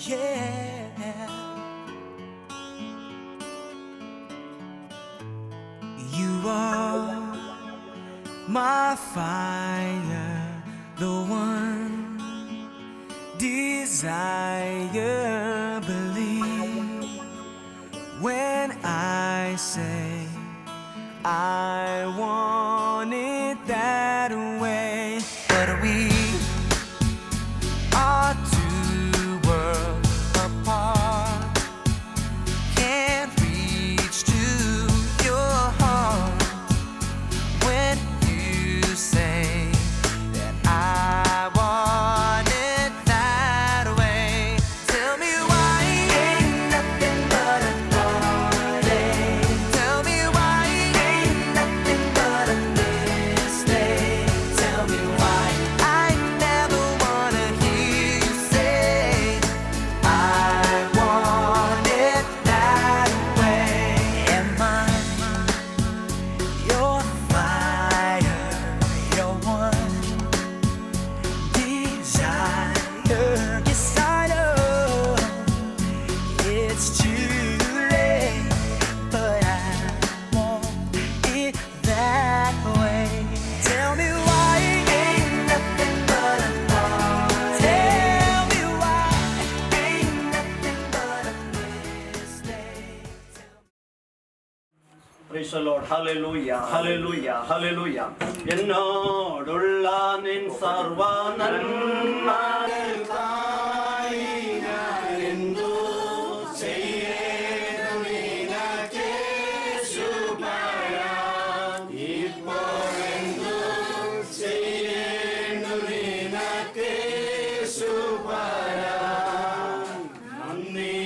yeah. You are my fire, the one desire. Believe when I say I want it that way. But we are two worlds apart, can't reach to your heart when you say that I want it that way. Tell me why ain't nothing but a heartache. Tell me why ain't nothing but a mistake. Tell me why I never wanna hear you say I want it that way. Am I your fire, your one desire? Yes, I know it's too late, but I want it that way. Tell me why ain't nothing but a heart. Tell me why ain't nothing but a mistake. Praise the Lord. Hallelujah. Hallelujah. Hallelujah. എന്നോടുള്ള നിൻ സർവ നന്മകൾക്കായി ഞാൻ എന്തു ചെയ്യേണം നിനക്കേശുപരാ. ഇപ്പോൾ എന്തു ചെയ്യേണം നിനക്കേശുപരാ. നന്ദി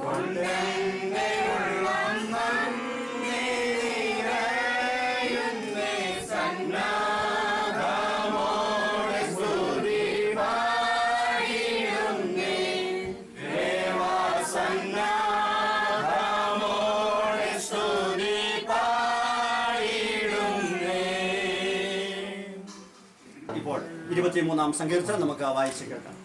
കൊണ്ടെന്നെ ഉള്ളം നന്ദി നിറയുന്നേ സന്നാഹമോടെ സ്തുതി പാടിടുന്നേ. ദേവാ സന്നാഹമോടെ സ്തുതി പാടിടുന്നേ. ഇപ്പോൾ 23-ാം സങ്കീർത്തനം നമുക്ക് വായിച്ച് കേൾക്കാം.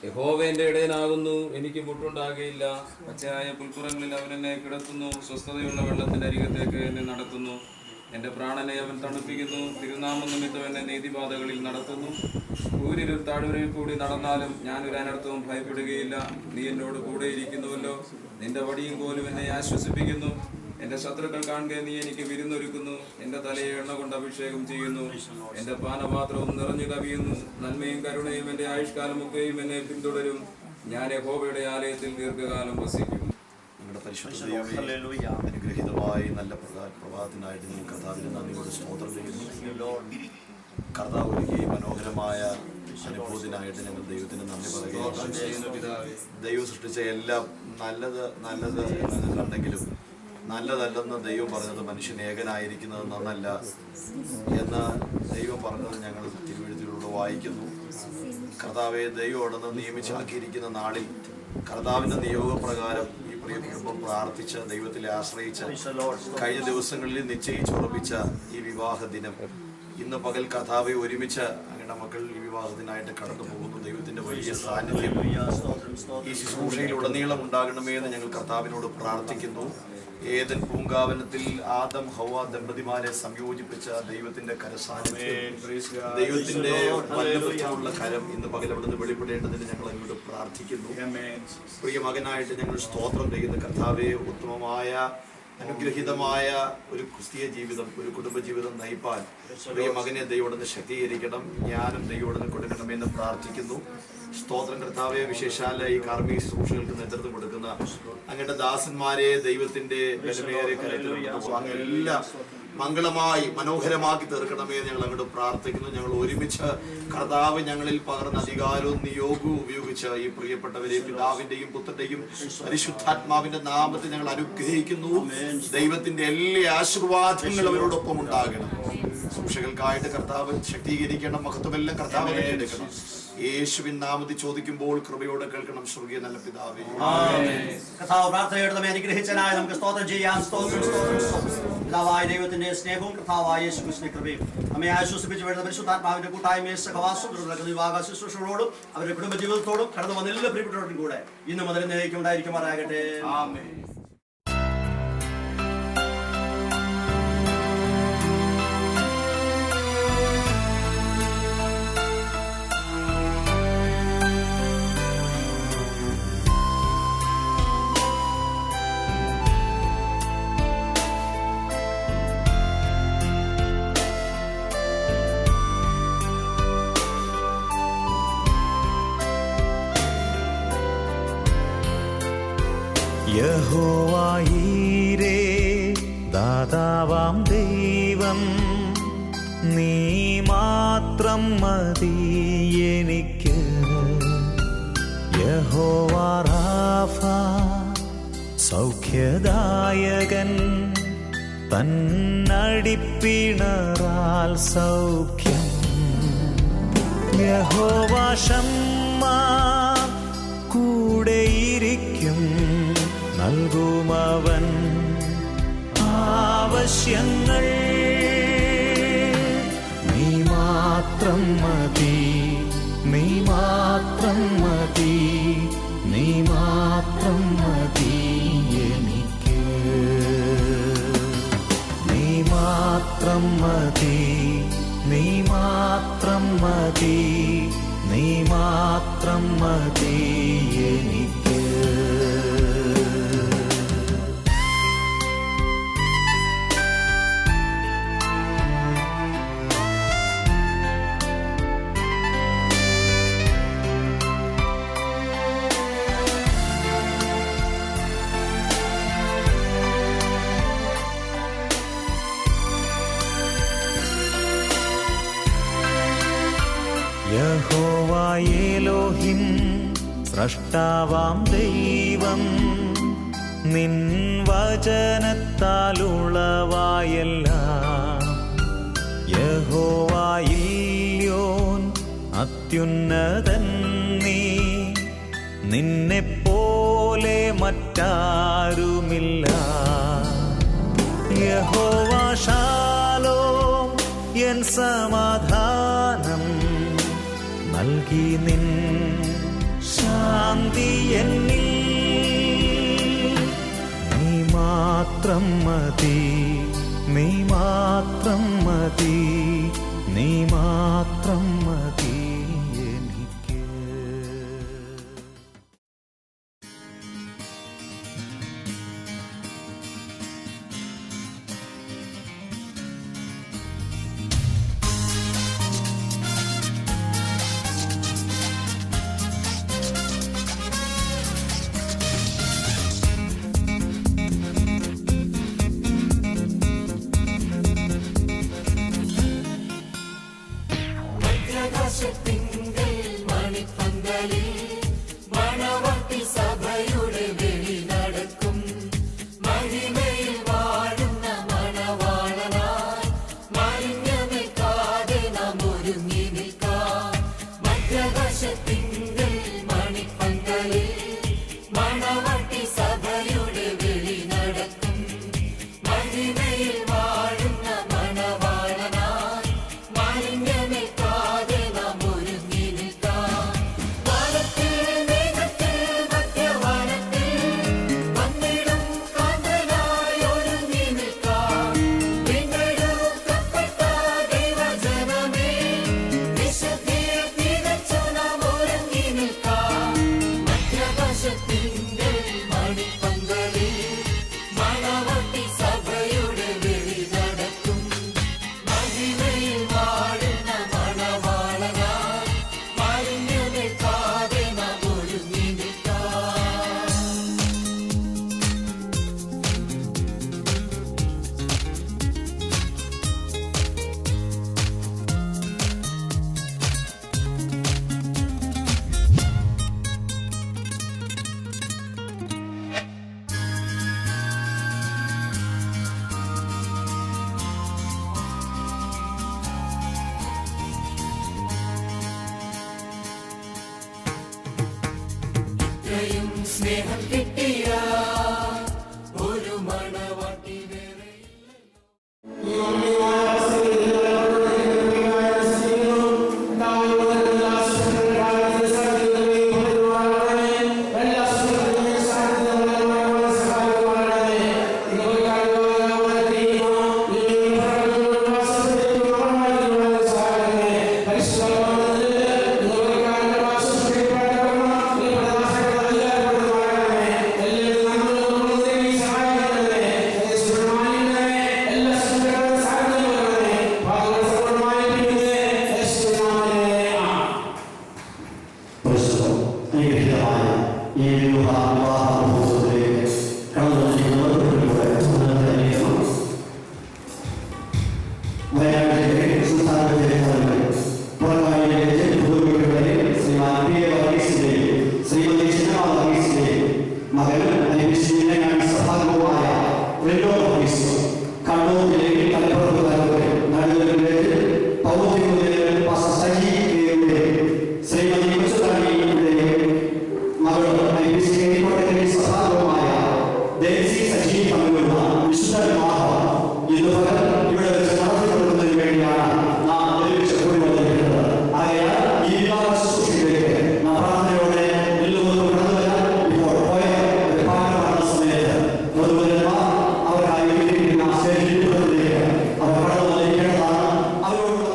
യഹോവ എന്റെ ഇടയനാകുന്നു, എനിക്ക് മുട്ടുണ്ടാകുകയില്ല. പച്ചയായ പുൽപ്പുറങ്ങളിൽ അവൻ എന്നെ കിടത്തുന്നു, സ്വസ്ഥതയുള്ള വെള്ളത്തിന്റെ അരികത്തേക്ക് എന്നെ നടത്തുന്നു. എന്റെ പ്രാണനെ അവൻ തണുപ്പിക്കുന്നു, തിരുനാമം നിമിത്തം എന്നെ നീതിപാതകളിൽ നടത്തുന്നു. ഊരിലും താഴ്വരയിൽ കൂടി നടന്നാലും ഞാൻ ഒരു അനർത്ഥവും ഭയപ്പെടുകയില്ല. നീ എന്നോട് കൂടെ ഇരിക്കുന്നുവല്ലോ, നിന്റെ വടിയും കോലും എന്നെ ആശ്വസിപ്പിക്കുന്നു. എന്റെ ശത്രുക്കൾ കാണുക നീ എനിക്ക് വിരുന്നൊരുക്കുന്നു. എന്റെ തലയെ എണ്ണ കൊണ്ട് അഭിഷേകം ചെയ്യുന്നു, എന്റെ പാനപാത്രവും നിറഞ്ഞു കവിയുന്നു. നന്മയും കരുണയും എന്റെ ആയുഷ്കാലമൊക്കെയും എന്നെ പിന്തുടരും. ഞാൻ യഹോവയുടെ ആലയത്തിൽ ദീർഘകാലം വസിക്കും. ഞങ്ങളുടെ പരിശുദ്ധ ദൈവമേ, അനുഗ്രഹീതമായി നല്ല പ്രഭാതത്തിനായിട്ട് നിങ്ങൾ കർത്താവിന് നന്ദിയോട് സ്തോത്രം ചെയ്യുന്നു. കർത്താവ് ഒരുക്കി മനോഹരമായ അനുഭവത്തിനായിട്ട് ഞങ്ങൾ ദൈവത്തിന് നന്ദി പറയുകയാണ്. ദൈവം സൃഷ്ടിച്ച എല്ലാം നല്ലത് നല്ലത് എന്ന് കണ്ടെങ്കിലും നല്ലതല്ലെന്ന് ദൈവം പറഞ്ഞത് മനുഷ്യൻ ഏകനായിരിക്കുന്നത് നന്നല്ല എന്ന് ദൈവം പറഞ്ഞത് ഞങ്ങൾ തിരുവെഴുത്തിലൂടെ വായിക്കുന്നു. കർത്താവെ, ദൈവം ഉടനെ നിയമിച്ചാക്കിയിരിക്കുന്ന നാളിൽ കർത്താവിൻ്റെ നിയോഗപ്രകാരം ഈ പ്രിയ കുടുംബം പ്രാർത്ഥിച്ച് ദൈവത്തിൽ ആശ്രയിച്ച് കഴിഞ്ഞ ദിവസങ്ങളിൽ നിശ്ചയിച്ചുറപ്പിച്ച ഈ വിവാഹ ദിനം ഇന്ന് പകൽ കർത്താവെ ഒരുമിച്ച് അങ്ങയുടെ മക്കൾ ഈ വിവാഹത്തിനായിട്ട് കടന്നു പോകുന്നു. ദൈവത്തിന്റെ വലിയ സാന്നിധ്യം ഈ ശുശ്രൂഷയിൽ ഉടനീളം ഉണ്ടാകണമേ എന്ന് ഞങ്ങൾ കർത്താവിനോട് പ്രാർത്ഥിക്കുന്നു. ഏദൻ പൂങ്കാവനത്തിൽ ആദം ഹവ്വ ദമ്പതിമാരെ സംയോജിപ്പിച്ച ദൈവത്തിന്റെ കരസാന്നിധ്യം, ദൈവത്തിന്റെ വല്ലഭത്തിലുള്ള കരം ഇന്ന് പകൽ അവിടുന്ന് വെളിപ്പെടേണ്ടതിന് ഞങ്ങൾ അങ്ങോട്ട് പ്രാർത്ഥിക്കുന്നു. പ്രിയ മകനായിട്ട് ഞങ്ങൾ സ്തോത്രം ചെയ്യുന്ന കർത്താവെ, ഉത്തമമായ അനുഗ്രഹീതമായ ഒരു ക്രിസ്തീയ ജീവിതം, ഒരു കുടുംബജീവിതം നയിപ്പാൻ പ്രിയ മകനെ ദൈവോടൊന്ന് ശക്തീകരിക്കണം, ജ്ഞാനം ദൈവോടൊന്ന് കൊടുക്കണമെന്ന് പ്രാർത്ഥിക്കുന്നു. സ്തോത്രം കർത്താവെ. വിശേഷാല ഈ കാർമിക ശുശ്രൂഷകൾക്ക് നേതൃത്വം കൊടുക്കുന്ന അങ്ങയുടെ ദാസന്മാരെ ദൈവത്തിന്റെ ബലമേറിയ കരത്തിൽ എല്ലാം മംഗളമായി മനോഹരമാക്കി തീർക്കണമേ ഞങ്ങൾ അങ്ങോട്ട് പ്രാർത്ഥിക്കുന്നു. ഞങ്ങൾ ഒരുമിച്ച് കർത്താവ് ഞങ്ങളിൽ പകർന്ന അധികാരവും നിയോഗവും ഉപയോഗിച്ച് ഈ പ്രിയപ്പെട്ടവരെ പിതാവിന്റെയും പുത്രന്റെയും പരിശുദ്ധാത്മാവിന്റെ നാമത്തിൽ ഞങ്ങൾ അനുഗ്രഹിക്കുന്നു. ദൈവത്തിന്റെ എല്ലാ ആശീർവാദങ്ങളും അവരോടൊപ്പം ഉണ്ടാകണം. ശുശ്രൂഷകൾക്കായിട്ട് കർത്താവ് ശക്തീകരിക്കണം, മഹത്വമെല്ലാം കർത്താവ് എടുക്കണം. യേശുവിൻ നാമത്തിൽ ചോദിക്കുമ്പോൾ കൃപയോടെ കേൾക്കണം. സ്വർഗീയ നല്ല പിതാവേ, കർത്താവ് പ്രാർത്ഥനയോടെ നമ്മെ അനുഗ്രഹിച്ചതിനായി നമുക്ക് സ്തോത്രം ചെയ്യാം. പിതാവായ ദൈവത്തിന്റെ സ്നേഹവും കർത്താവായ യേശുക്രിസ്തുവിന്റെ കൃപയും നമ്മെ ആശ്വസിപ്പിച്ച് വരുന്ന പരിശുദ്ധാത്മാവിന്റെ കൂട്ടായ്മയെ സഹവാസം നടക്കുന്ന വിവാഹ ശുശ്രൂഷകളോടും അവരുടെ കുടുംബ ജീവിതത്തോടും കടന്നു വന്ന എല്ലാ പ്രിയപ്പെട്ടവരോടും കൂടെ ഇന്ന് മുതൽ എന്നേക്കും ഉണ്ടായിരിക്കുമാറാകട്ടെ. ആമേൻ. യഹോവയീരേ ദാതാവാം ദൈവം, നീ മാത്രം മതി എനിക്ക്. യഹോവ റാഫ സൗഖ്യദായകൻ, തന്നടിപ്പിണറാൽ സൗഖ്യം. യഹോവ ശമ്മ കൂടെയിരിക്കും, നൽകുമവൻ ആവശ്യങ്ങൾ. നീ മാത്രം മതി, നീ മാത്രം മതി, നീ മാത്രം മതി എനിക്ക്. നീ മാത്രം മതി, നീ മാത്രം മതി, നീ മാത്രം മതി എനിക്ക്. യഹോവ എലോഹിം സ്രഷ്ടാവാം ദൈവം, നിൻ വചനത്താലുളവായെല്ലാം. യഹോവ ഇല്യോൻ അത്യുന്നതൻ നീ, നിന്നെപ്പോലെ മറ്റാരുമില്ല. യഹോവ ശാലോം എൻ സമാധാനം, നൽകി നിൻ ശാന്തി എന്നിൽ. നീ മാത്രം മതി, നീ മാത്രം മതി, നീ മാത്രം മതി എനിക്ക്. സ്നേഹം കിട്ടിയ ഒരു മണവാട്ടി വേറെ ശ്രദ്ധേയമായ ഈ വിവാഹത്തിലേക്ക് കടന്നുകൂടെ വയനാട്ടിലെ സംസ്ഥാനത്തിലെ പുറകാലിലെ ഭൂമികളുടെ ശ്രീമാൻ പി എ വർഗീസിന്റെയും ശ്രീമതി ചിന്നമ്മ വർഗീസിന്റെയും മകൻ സഭാംഗവുമായ റിൻഡോ വർഗീസ് കണ്ണൂരിലെ തലപ്പുറത്തുകാരുടെ നടുവിലേക്ക് പൗദ്യോഗിക സജീവയുടെ ശ്രീമതി കൊച്ചുതാണിയുടെ മകൾ കോട്ടയിലെ സഭാംഗവുമായ ദേശീയ സജീവ് തമ്മിലുള്ള വിശുദ്ധ വിവാഹം ഇതുവരെ ഇവിടെ വെച്ച് നടത്തി കൊടുക്കുന്നതിന് വേണ്ടിയാണ് നാം ഒരുമിച്ച് കൂടി വന്നിരിക്കുന്നത്. ആകയാൽ ഈ വിവാഹ ശുശ്രൂഷയിലേക്ക് നാം പ്രാർത്ഥനയോടെ എല്ലാവരും കടന്നു വരാൻ ഇപ്പോൾ പോയ ഒരു പാട്ട് പാടുന്ന സമയത്ത് പൊതുവന്മാർ അവർക്കായി ഒരുക്കിയിരിക്കുന്ന സ്റ്റേജിലേക്ക് അവർ കടന്നു വന്നിരിക്കേണ്ടതാണ്. അവരോട്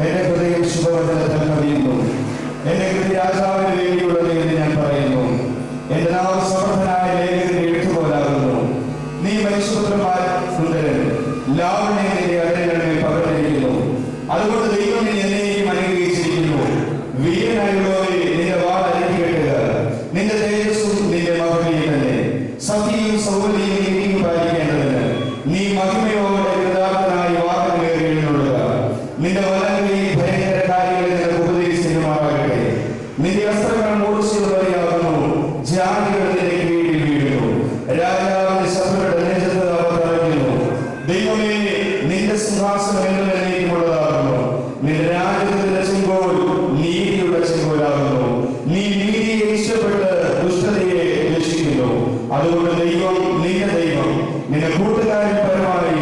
എന്റെ ഹൃദയം ശുഭവചനത്താൽ കവിയുന്നു. എന്റെ കൃതി രാജാവിന് വേണ്ടിയുള്ളത് എന്ന് ഞാൻ പറയുന്നു. എന്റെ നാവ് സമർത്ഥനായ ലേഖകന്റെ എഴുത്തുപോലാകുന്നു. നീ മനുഷ്യപുത്രന്മാർ സുന്ദരൻ, ലാവണ്യം നിന്റെ അടയാളങ്ങളിൽ പകർന്നിരിക്കുന്നു. അതുകൊണ്ട് ദൈവം നിന്നെ എന്നേക്കും അനുഗ്രഹിച്ചിരിക്കുന്നു. വീരനായുള്ളവരെ നിന്റെ വാൾ അരക്കി കെട്ടുക. നിന്റെ തേജസ്സും നിന്റെ മഹിമയും തന്നെ. സത്യവും സൗകര്യവും നീതിയും പാലിക്കേണ്ടതിന് നീ മഹിമയോടെ കൃതാർത്ഥനായി വാഹനമേറി എഴുന്നള്ളുക. നിന്റെ വലങ്കയിൽ ഭയങ്കര കാര്യങ്ങളിൽ നിനക്ക് ഉപദേശിക്കുമാറാകട്ടെ. നിന്റെ വസ്ത്രങ്ങൾ മൂർച്ചയുള്ളവയാകുന്നു. ജാതികൾ നിന്റെ കീഴിൽ വീഴുന്നു. രാജാവിന്റെ ശത്രുക്കളുടെ നെഞ്ചത്ത് അവർ തറയ്ക്കുന്നു. ദൈവമേ, നിന്റെ സിംഹാസനം എന്നേക്കുമുള്ളതാകുന്നു. നിന്റെ രാജ്യത്തിന്റെ ചെങ്കോൽ നീതിയുടെ ചെങ്കോലാകുന്നു. നീ നീതിയെ ഇഷ്ടപ്പെട്ട് ദുഷ്ടതയെ രക്ഷിക്കുന്നു. അതുകൊണ്ട് ദൈവം നിന്റെ ദൈവം നിന്റെ കൂട്ടുകാരൻ പരമായി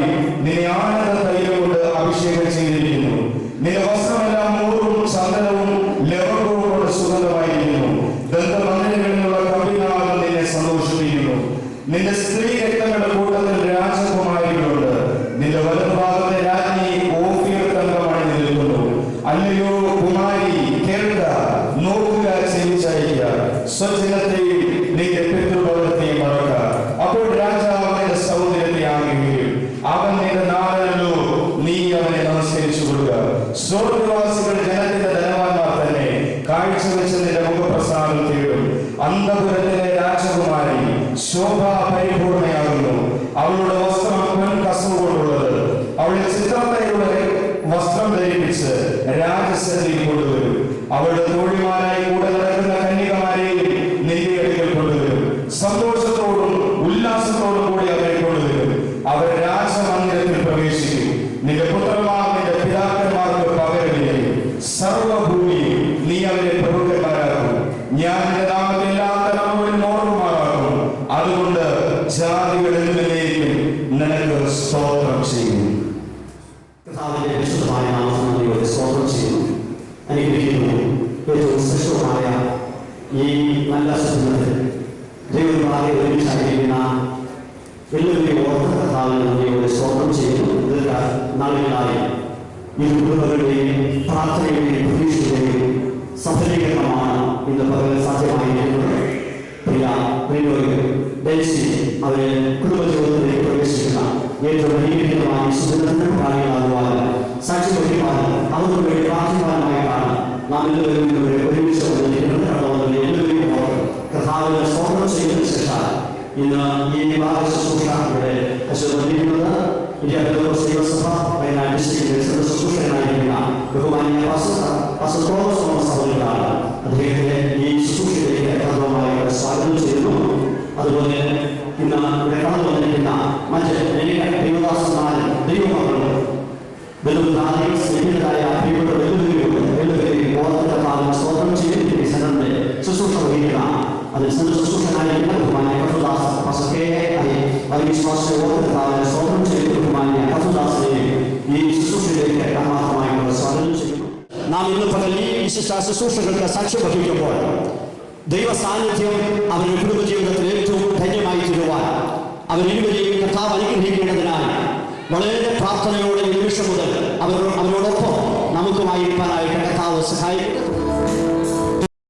നിന്നെ ആനന്ദ തൈലം കൊണ്ട് അഭിഷേകം ചെയ്തിരിക്കുന്നു. നിന്റെ വസ്ത്രമെല്ലാം മൂറും ചന്ദനവും ലവകവും കൊണ്ട് സുഗന്ധമായിരിക്കുന്നു. ദന്തമന്ദിരങ്ങളിലുള്ള കമ്പിനാഥം നിന്നെ സന്തോഷിപ്പിക്കുന്നു. നിന്റെ സ്ത്രീ രക്തങ്ങളുടെ കൂട്ടത്തിൽ രാജകുമാരികളുണ്ട്. നിന്റെ വലതുഭാഗത്തെ രാജ്ഞി ഓഫീർ തങ്കമായി നിൽക്കുന്നു. അല്ലയോ കുമാരി, കേൾക്ക, നോക്കുക, ചെവിച്ചയക്കുക. സ്വജനത്തെയും നിന്റെ പിതൃഭവനത്തെയും മറക്ക. അപ്പോൾ രാജാവ് നിന്റെ സൗന്ദര്യത്തെ ആഗ്രഹിക്കും. അവൻ നിന്റെ നാടല്ലോ, നീ അവനെ നമസ്കരിച്ചു കൊടുക്കുക. സ്വർഗവാസികൾ ജനത്തിന്റെ ധനവാന്മാർ തന്നെ കാഴ്ചവെച്ച് നിന്റെ മുഖപ്രസാദം തേടും. അന്തപുരത്തിലെ രാജകുമാരി ശോഭാ പരിപൂർണയാകുന്നു. അവളുടെ വസ്ത്രം പൊൻകസവ് കൊണ്ടുള്ളത്. അവളുടെ ചിത്രത്തയുടെ വസ്ത്രം ധരിപ്പിച്ച് രാജസന്നിധിയിൽ കൊണ്ടുവരും. അവളുടെ തോഴിമാരായി കൂടെ നടക്കുന്ന കന്യകമാരെയും നിന്റെ അടുക്കൽ കൊണ്ടുവരും. സന്തോഷത്തോടും ഉല്ലാസത്തോടും കൂടി അവരെ കൊണ്ടുവരും. അവർ രാജമന്ദിരത്തിൽ പ്രവേശിക്കും. നിന്റെ പുത്രന്മാർ നിന്റെ പിതാക്കന്മാർക്ക് പകരമിരിക്കും. സർവഭൂമി നീ അവരെ പ്രഭുക്കന്മാരാക്കും. ഞാൻ നിന്റെ നാമത്തെ എല്ലാ തലമുറയിലും ഓർമ്മമാറാക്കും. അതുകൊണ്ട് ജാതികളിൽ നിന്നേക്കും നിനക്ക് സ്തോത്രം ചെയ്യും. കർത്താവിന്റെ വിശുദ്ധമായ നാമത്തെ സ്തോത്രം ചെയ്യുന്നു, അനുഗ്രഹിക്കുന്നു. ഏറ്റവും ശ്രേഷ്ഠമായ ഈ നല്ല സമയത്ത് ദൈവങ്ങളെ ഒരുമിച്ചായിരിക്കുന്ന എല്ലാവരെയും ഓർത്ത കർത്താവിനെ നന്ദിയോടെ സ്തോത്രം ചെയ്യുന്നു. നാളുകളായി ഈ കുടുംബങ്ങളുടെയും പ്രാർത്ഥനയുടെയും പ്രതീക്ഷയുടെയും സഫലീകരണമാണ് ഇന്ന് പകൽ സാധ്യമായിരിക്കുന്നത്. ഡെൽസി അവരെ കുടുംബജീവിതത്തിലേക്ക് പ്രവേശിക്കുന്ന ഏറ്റവും അനുഗ്രഹീതമായ സുന്ദരത്തിനും കാര്യങ്ങളാകുവാൻ സാക്ഷി വഹിക്കുവാനും അവർക്ക് വേണ്ടി പ്രാർത്ഥിക്കുവാനുമായിട്ടാണ് നാം എല്ലാവരും ഇവരെ ഒരുമിച്ച് വന്നിരിക്കുന്നത്. എല്ലാവരും കർത്താവിനെ സ്തോത്രം ചെയ്തതിനു ശേഷം ഇന്ന് ഈ വിവാഹ ശുശ്രൂഷ ഇവിടെ വന്നിരിക്കുന്നത് സഭ വയനാട് ഡിസ്ട്രിക്റ്റിലെ ശുശ്രൂഷകനായിരിക്കുന്ന ബഹുമാന്യ സഹോദരനാണ്. അദ്ദേഹത്തെ ഈ ശുശ്രൂഷയിലേക്ക് പ്രഥമമായി സ്വാഗതം ചെയ്യുന്നു. അതുപോലെ ഇന്ന് ഇവിടെ കടന്നു വന്നിരിക്കുന്ന മറ്റ് ദൈവദാസന്മാരും ദൈവമക്കളും ബന്ധുതായ സ്നേഹിതരായ പ്രിയപ്പെട്ട എല്ലാവരെയും ഓർമ്മ സ്തോത്രം ചെയ്ത് സെന്ററിന്റെ ശുശ്രൂഷ വഹിക്കുന്ന അതിൽ ശുശ്രൂഷനായിരിക്കുന്ന ബഹുമാന്യ സ്തോത്രം ചെയ്ത് ബഹുമാന്യ കർത്തദാസനെയും ഈ ശുശ്രൂഷയിലേക്ക് ആത്മാർത്ഥമായിട്ടുള്ള സ്വാഗതം ചെയ്യുന്നു. നാം ഇന്ന് പകൽ ഈ വിശിഷ്ട ശുശ്രൂഷകൾക്ക് സാക്ഷ്യം വഹിക്കുമ്പോൾ ദൈവ സാന്നിധ്യം അവരുടെ കുടുംബജീവിതത്തിൽ ഏറ്റവും ധന്യമായി തീരുവാൻ അവരിരുവരെയും കർത്താവ് അനുഗ്രഹിക്കേണ്ടതിനാൽ വളരെ പ്രാർത്ഥനയോടെ ഈ നിമിഷം മുതൽ അവരോടൊപ്പം നമുക്കുമായിരിക്കാനായിട്ട് കർത്താവ് സഹായിക്കും.